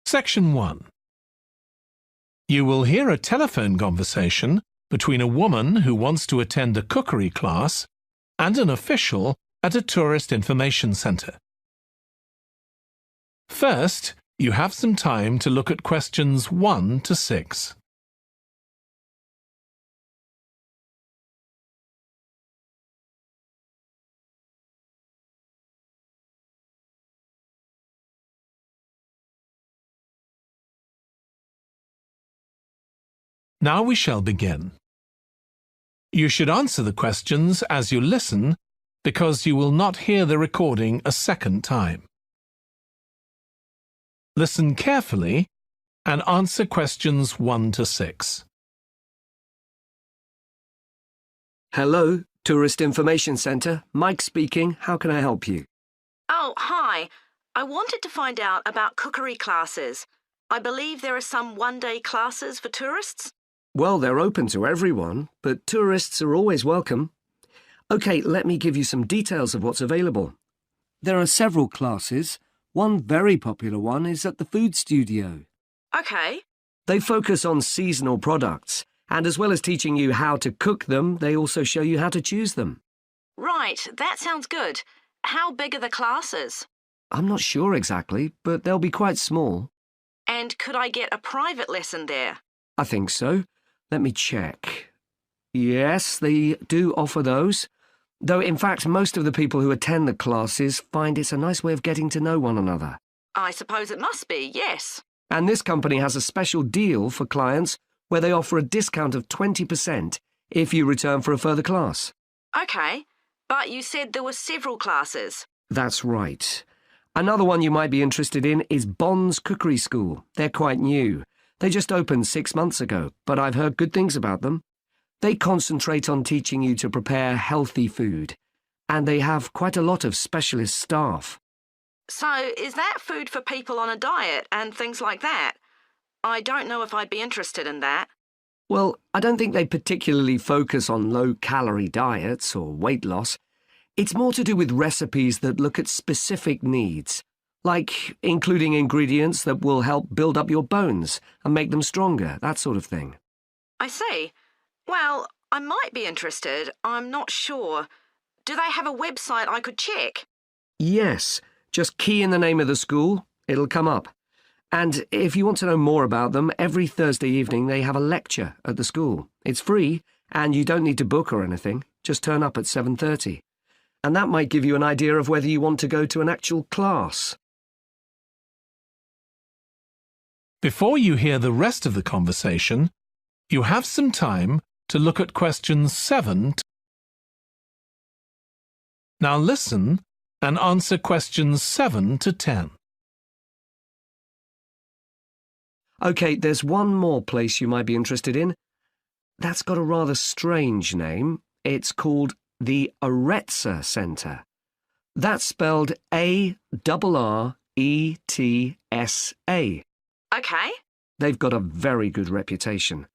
Section 1. You will hear a telephone conversation between a woman who wants to attend a cookery class and an official at a tourist information centre. First, you have some time to look at questions 1 to 6. Now we shall begin. You should answer the questions as you listen because you will not hear the recording a second time. Listen carefully and answer questions 1 to 6. Hello, Tourist Information Centre. Mike speaking. How can I help you? Oh, hi. I wanted to find out about cookery classes. I believe there are some one-day classes for tourists. Well, they're open to everyone, but tourists are always welcome. OK, let me give you some details of what's available. There are several classes. One very popular one is at the food studio. OK. They focus on seasonal products, and as well as teaching you how to cook them, they also show you how to choose them. Right, that sounds good. How big are the classes? I'm not sure exactly, but they'll be quite small. And could I get a private lesson there? I think so. Let me check. Yes, they do offer those. Though, in fact, most of the people who attend the classes find it's a nice way of getting to know one another. I suppose it must be, yes. And this company has a special deal for clients where they offer a discount of 20% if you return for a further class. OK, but you said there were several classes. That's right. Another one you might be interested in is Bond's Cookery School. They're quite new. They just opened 6 months ago, but I've heard good things about them. They concentrate on teaching you to prepare healthy food, and they have quite a lot of specialist staff. So is that food for people on a diet and things like that? I don't know if I'd be interested in that. Well, I don't think they particularly focus on low-calorie diets or weight loss. It's more to do with recipes that look at specific needs, like including ingredients that will help build up your bones and make them stronger, that sort of thing. I see. Well, I might be interested. I'm not sure. Do they have a website I could check? Yes, just key in the name of the school. It'll come up. And if you want to know more about them, every Thursday evening they have a lecture at the school. It's free, and you don't need to book or anything. Just turn up at 7:30. And that might give you an idea of whether you want to go to an actual class. Before you hear the rest of the conversation, you have some time to look at questions 7 to... Now listen and answer questions 7 to 10. OK, there's one more place you might be interested in. That's got a rather strange name. It's called the Aretsa Centre. That's spelled A-R-R-E-T-S-A. OK. They've got a very good reputation.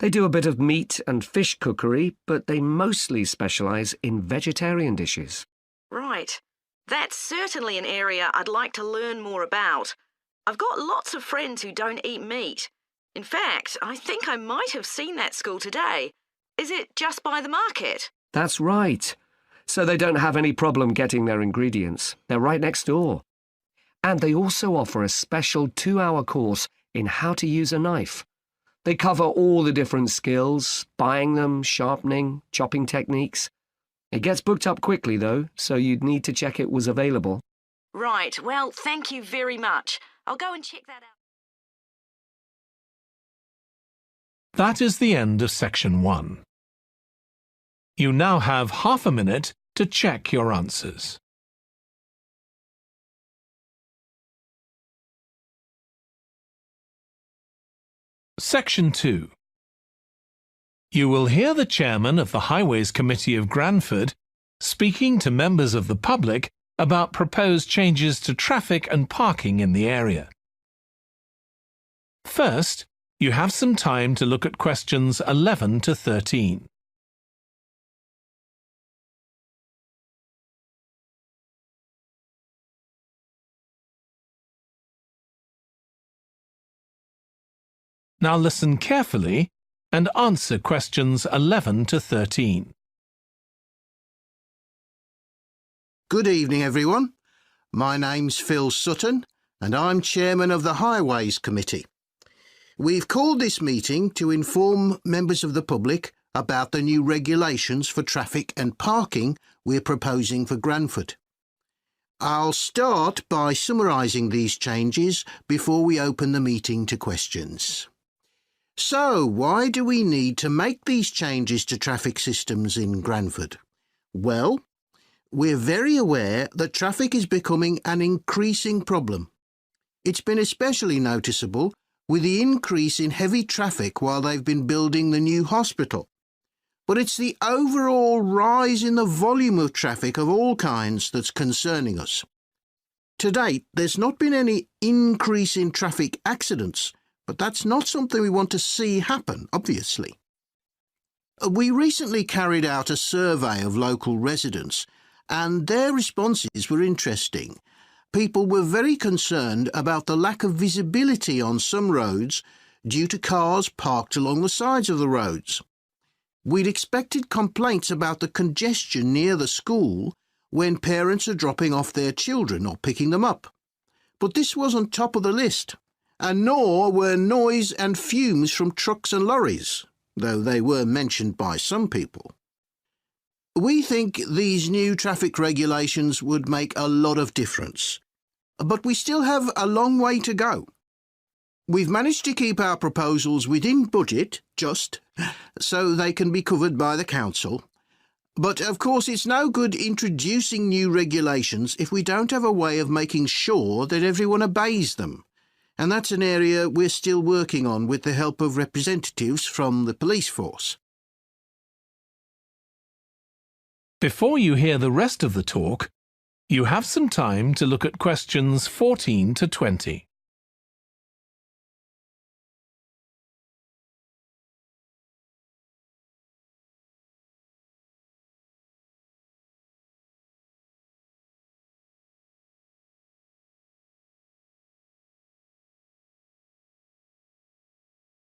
They do a bit of meat and fish cookery, but they mostly specialise in vegetarian dishes. Right. That's certainly an area I'd like to learn more about. I've got lots of friends who don't eat meat. In fact, I think I might have seen that school today. Is it just by the market? That's right. So they don't have any problem getting their ingredients. They're right next door. And they also offer a special 2-hour course in how to use a knife. They cover all the different skills, buying them, sharpening, chopping techniques. It gets booked up quickly, though, so you'd need to check it was available. Right. Well, thank you very much. I'll go and check that out. That is the end of section 1. You now have half a minute to check your answers. Section 2. You will hear the chairman of the Highways Committee of Granford speaking to members of the public about proposed changes to traffic and parking in the area. First, you have some time to look at questions 11 to 13. Now listen carefully and answer questions 11 to 13. Good evening, everyone. My name's Phil Sutton, and I'm chairman of the Highways Committee. We've called this meeting to inform members of the public about the new regulations for traffic and parking we're proposing for Granford. I'll start by summarising these changes before we open the meeting to questions. So, why do we need to make these changes to traffic systems in Granford? Well, we're very aware that traffic is becoming an increasing problem. It's been especially noticeable with the increase in heavy traffic while they've been building the new hospital. But it's the overall rise in the volume of traffic of all kinds that's concerning us. To date, there's not been any increase in traffic accidents, but that's not something we want to see happen, obviously. We recently carried out a survey of local residents, and their responses were interesting. People were very concerned about the lack of visibility on some roads due to cars parked along the sides of the roads. We'd expected complaints about the congestion near the school when parents are dropping off their children or picking them up. But this wasn't top of the list, and nor were noise and fumes from trucks and lorries, though they were mentioned by some people. We think these new traffic regulations would make a lot of difference, but we still have a long way to go. We've managed to keep our proposals within budget, so they can be covered by the council. But of course it's no good introducing new regulations if we don't have a way of making sure that everyone obeys them. And that's an area we're still working on with the help of representatives from the police force. Before you hear the rest of the talk, you have some time to look at questions 14 to 20.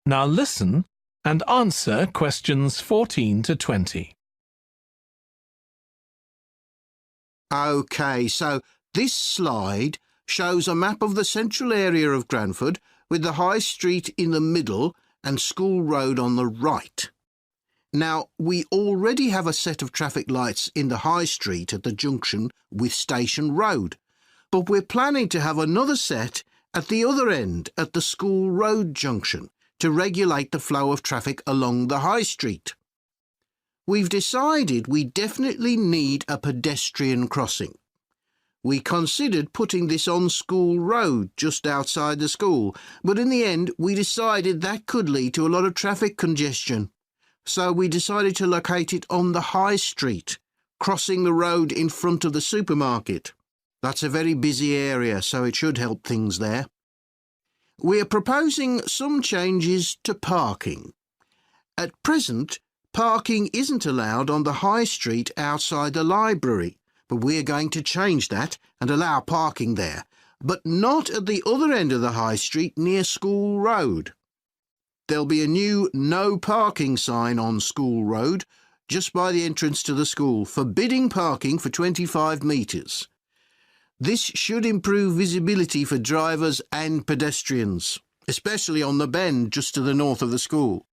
Now listen and answer questions 14 to 20. OK, so this slide shows a map of the central area of Granford with the High Street in the middle and School Road on the right. Now, we already have a set of traffic lights in the High Street at the junction with Station Road, but we're planning to have another set at the other end at the School Road junction to regulate the flow of traffic along the High Street. We've decided we definitely need a pedestrian crossing. We considered putting this on School Road just outside the school, but in the end we decided that could lead to a lot of traffic congestion. So we decided to locate it on the High Street, crossing the road in front of the supermarket. That's a very busy area, so it should help things there. We're proposing some changes to parking. At present, parking isn't allowed on the High Street outside the library, but we're going to change that and allow parking there, but not at the other end of the High Street near School Road. There'll be a new no parking sign on School Road just by the entrance to the school, forbidding parking for 25 metres. This should improve visibility for drivers and pedestrians, especially on the bend just to the north of the school.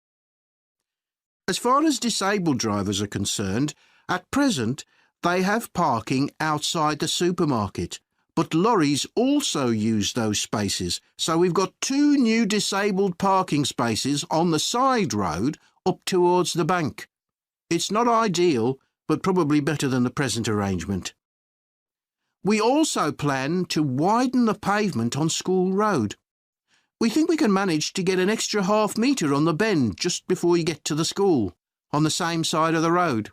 As far as disabled drivers are concerned, at present they have parking outside the supermarket, but lorries also use those spaces, so we've got 2 new disabled parking spaces on the side road up towards the bank. It's not ideal, but probably better than the present arrangement. We also plan to widen the pavement on School Road. We think we can manage to get an extra half metre on the bend just before you get to the school, on the same side of the road.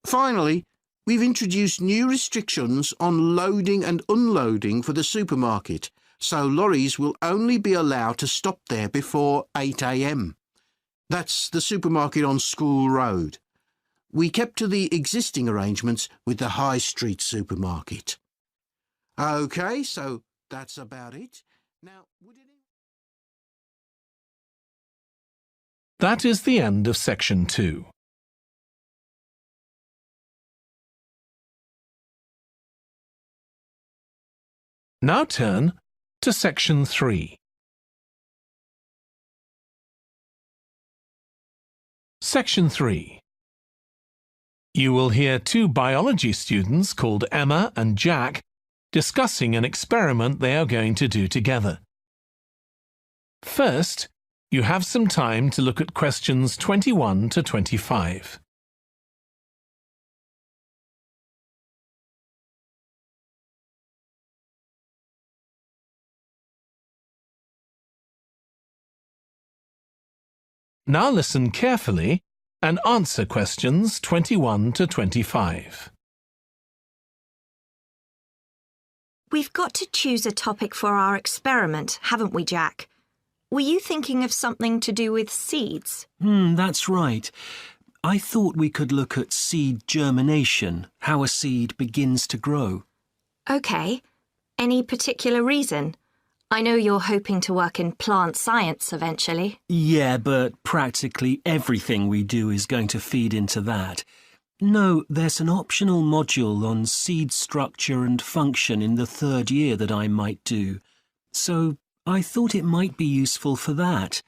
Finally, we've introduced new restrictions on loading and unloading for the supermarket, so lorries will only be allowed to stop there before 8 a.m. That's the supermarket on School Road. We kept to the existing arrangements with the High Street supermarket. OK, so that's about it. Now, would it That is the end of section 2. Now turn to section 3. Section 3. You will hear two biology students called Emma and Jack discussing an experiment they are going to do together. First, you have some time to look at questions 21 to 25. Now listen carefully and answer questions 21 to 25. We've got to choose a topic for our experiment, haven't we, Jack? Were you thinking of something to do with seeds? That's right. I thought we could look at seed germination, how a seed begins to grow. OK. Any particular reason? I know you're hoping to work in plant science eventually. Yeah, but practically everything we do is going to feed into that. No, there's an optional module on seed structure and function in the 3rd year that I might do. So I thought it might be useful for that.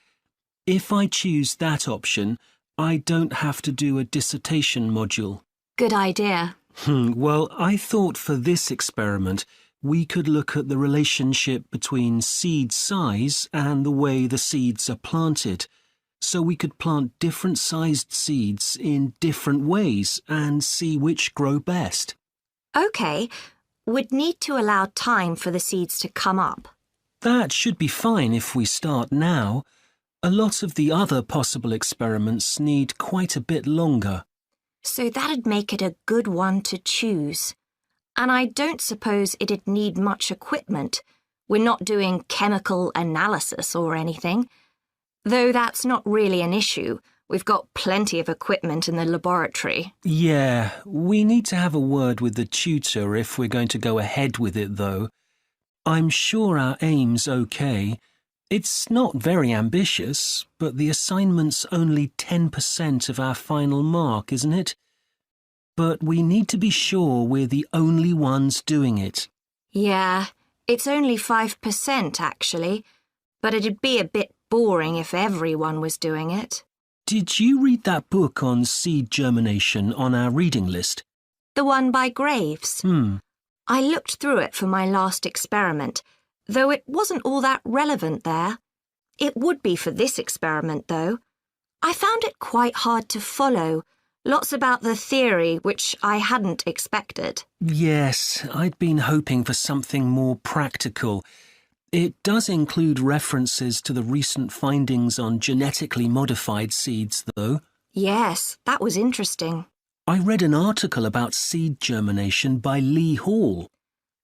If I choose that option, I don't have to do a dissertation module. Good idea. Well, I thought for this experiment, we could look at the relationship between seed size and the way the seeds are planted. So we could plant different sized seeds in different ways and see which grow best. OK. We'd need to allow time for the seeds to come up. That should be fine if we start now. A lot of the other possible experiments need quite a bit longer. So that'd make it a good one to choose. And I don't suppose it'd need much equipment. We're not doing chemical analysis or anything. Though that's not really an issue. We've got plenty of equipment in the laboratory. Yeah, we need to have a word with the tutor if we're going to go ahead with it, though. I'm sure our aim's okay. It's not very ambitious, but the assignment's only 10% of our final mark, isn't it? But we need to be sure we're the only ones doing it. Yeah, it's only 5% actually, but it'd be a bit boring if everyone was doing it. Did you read that book on seed germination on our reading list? The one by Graves? I looked through it for my last experiment, though it wasn't all that relevant there. It would be for this experiment, though. I found it quite hard to follow. Lots about the theory, which I hadn't expected. Yes, I'd been hoping for something more practical. It does include references to the recent findings on genetically modified seeds, though. Yes, that was interesting. I read an article about seed germination by Lee Hall.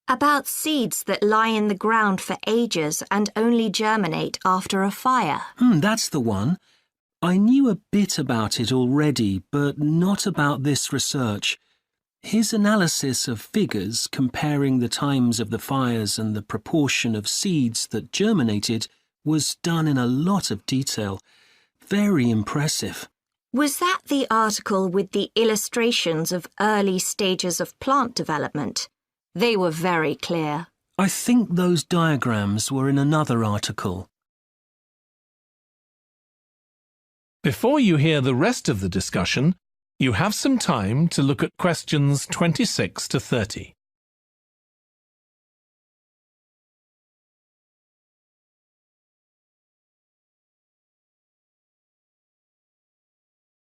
About seeds that lie in the ground for ages and only germinate after a fire. That's the one. I knew a bit about it already, but not about this research. His analysis of figures comparing the times of the fires and the proportion of seeds that germinated was done in a lot of detail. Very impressive. Was that the article with the illustrations of early stages of plant development? They were very clear. I think those diagrams were in another article. Before you hear the rest of the discussion, you have some time to look at questions 26 to 30.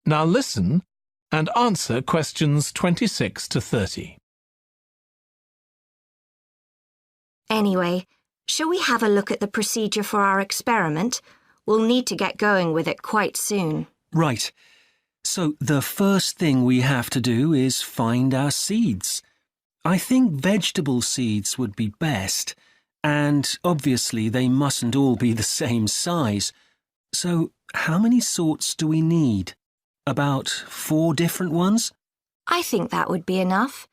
Now listen and answer questions 26 to 30. Anyway, shall we have a look at the procedure for our experiment? We'll need to get going with it quite soon. Right. So the first thing we have to do is find our seeds. I think vegetable seeds would be best, and obviously they mustn't all be the same size. So how many sorts do we need? About 4 different ones? I think that would be enough.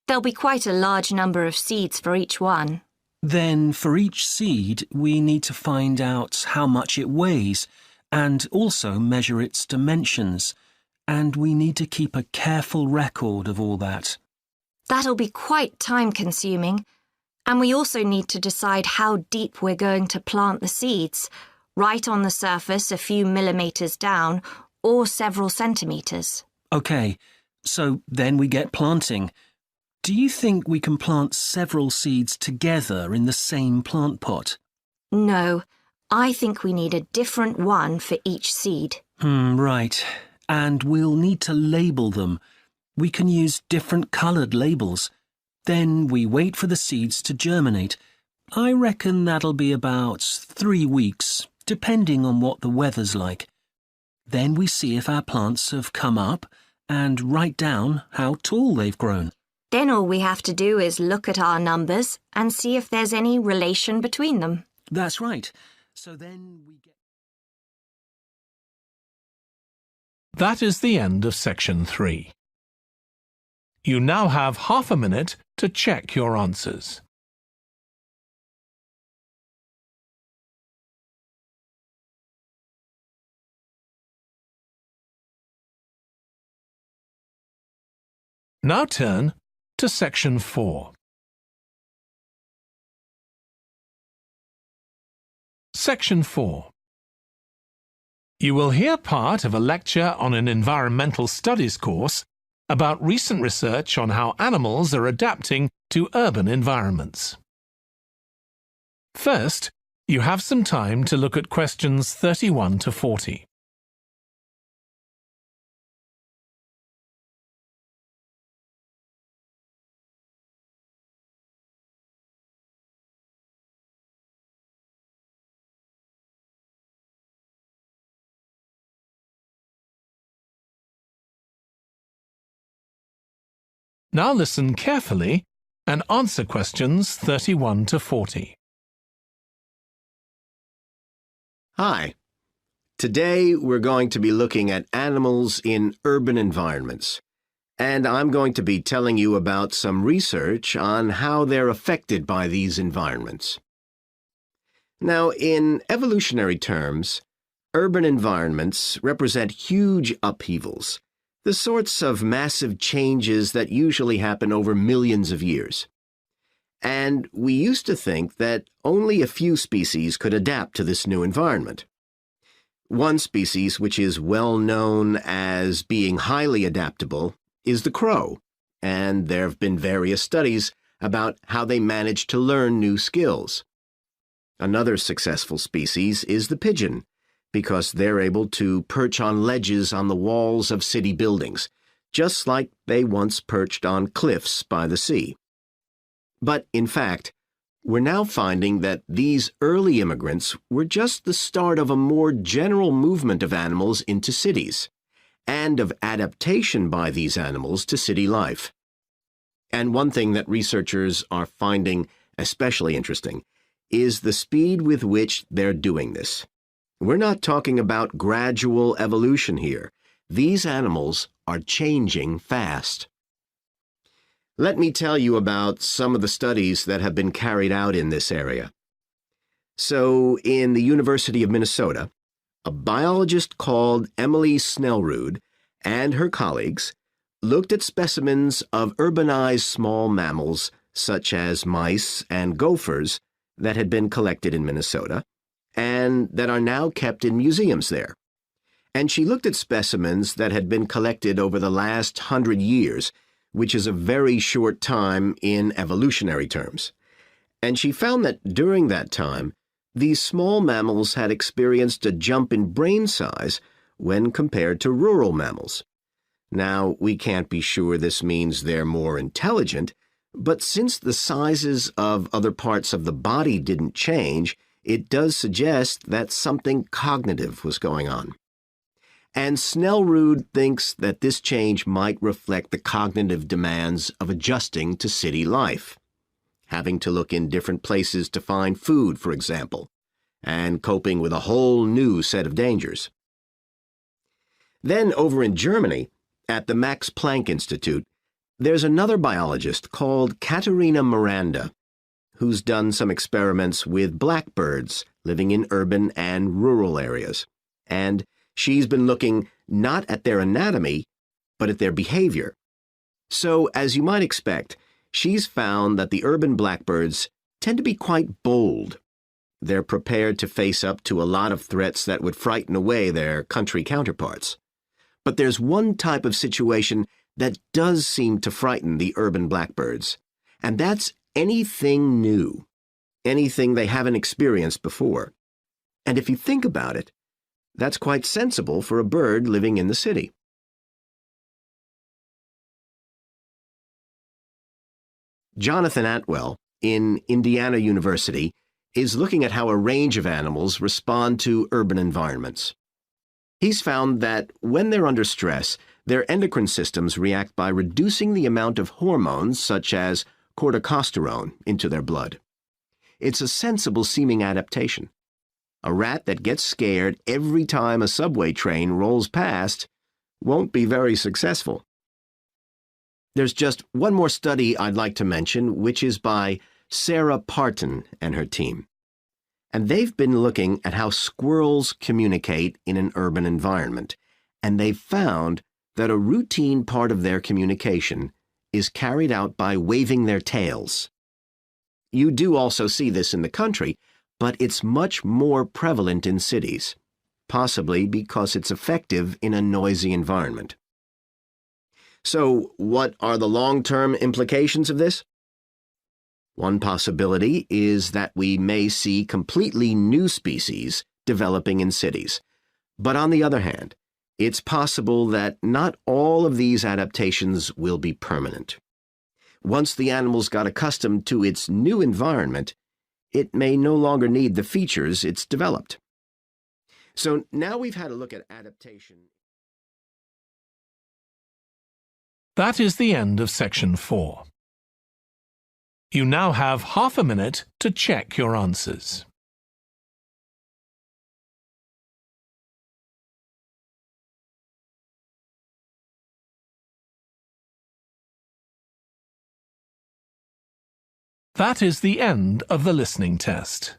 There'll be quite a large number of seeds for each one. Then for each seed, we need to find out how much it weighs and also measure its dimensions, and we need to keep a careful record of all that. That'll be quite time-consuming, and we also need to decide how deep we're going to plant the seeds, right on the surface a few millimetres down, or several centimetres. OK, so then we get planting. Do you think we can plant several seeds together in the same plant pot? No, I think we need a different one for each seed. Right. And we'll need to label them. We can use different coloured labels. Then we wait for the seeds to germinate. I reckon that'll be about 3 weeks, depending on what the weather's like. Then we see if our plants have come up and write down how tall they've grown. Then all we have to do is look at our numbers and see if there's any relation between them. That's right. So then we get... That is the end of section 3. You now have half a minute to check your answers. Now turn to section 4. Section 4. You will hear part of a lecture on an environmental studies course about recent research on how animals are adapting to urban environments. First, you have some time to look at questions 31 to 40. Now listen carefully and answer questions 31 to 40. Hi. Today we're going to be looking at animals in urban environments, and I'm going to be telling you about some research on how they're affected by these environments. Now, in evolutionary terms, urban environments represent huge upheavals, the sorts of massive changes that usually happen over millions of years. And we used to think that only a few species could adapt to this new environment. One species which is well known as being highly adaptable is the crow, and there have been various studies about how they manage to learn new skills. Another successful species is the pigeon, because they're able to perch on ledges on the walls of city buildings, just like they once perched on cliffs by the sea. But, in fact, we're now finding that these early immigrants were just the start of a more general movement of animals into cities, and of adaptation by these animals to city life. And one thing that researchers are finding especially interesting is the speed with which they're doing this. We're not talking about gradual evolution here. These animals are changing fast. Let me tell you about some of the studies that have been carried out in this area. So, in the University of Minnesota, a biologist called Emily Snellrud and her colleagues looked at specimens of urbanized small mammals such as mice and gophers that had been collected in Minnesota and that are now kept in museums there. And she looked at specimens that had been collected over the last 100 years, which is a very short time in evolutionary terms. And she found that during that time, these small mammals had experienced a jump in brain size when compared to rural mammals. Now, we can't be sure this means they're more intelligent, but since the sizes of other parts of the body didn't change, it does suggest that something cognitive was going on. And Snellrud thinks that this change might reflect the cognitive demands of adjusting to city life, having to look in different places to find food, for example, and coping with a whole new set of dangers. Then over in Germany, at the Max Planck Institute, there's another biologist called Katharina Miranda, who's done some experiments with blackbirds living in urban and rural areas. and she's been looking not at their anatomy, but at their behavior. So, as you might expect, she's found that the urban blackbirds tend to be quite bold. They're prepared to face up to a lot of threats that would frighten away their country counterparts. But there's one type of situation that does seem to frighten the urban blackbirds, and that's anything new, anything they haven't experienced before. And if you think about it, that's quite sensible for a bird living in the city. Jonathan Atwell, in Indiana University, is looking at how a range of animals respond to urban environments. He's found that when they're under stress, their endocrine systems react by reducing the amount of hormones such as corticosterone into their blood. It's a sensible-seeming adaptation. A rat that gets scared every time a subway train rolls past won't be very successful. There's just one more study I'd like to mention, which is by Sarah Parton and her team. And they've been looking at how squirrels communicate in an urban environment, and they've found that a routine part of their communication is carried out by waving their tails. You do also see this in the country, but it's much more prevalent in cities, possibly because it's effective in a noisy environment. So, what are the long-term implications of this? One possibility is that we may see completely new species developing in cities. But on the other hand, it's possible that not all of these adaptations will be permanent. Once the animal's got accustomed to its new environment, it may no longer need the features it's developed. So now we've had a look at adaptation. That is the end of section 4. You now have half a minute to check your answers. That is the end of the listening test.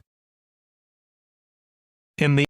In the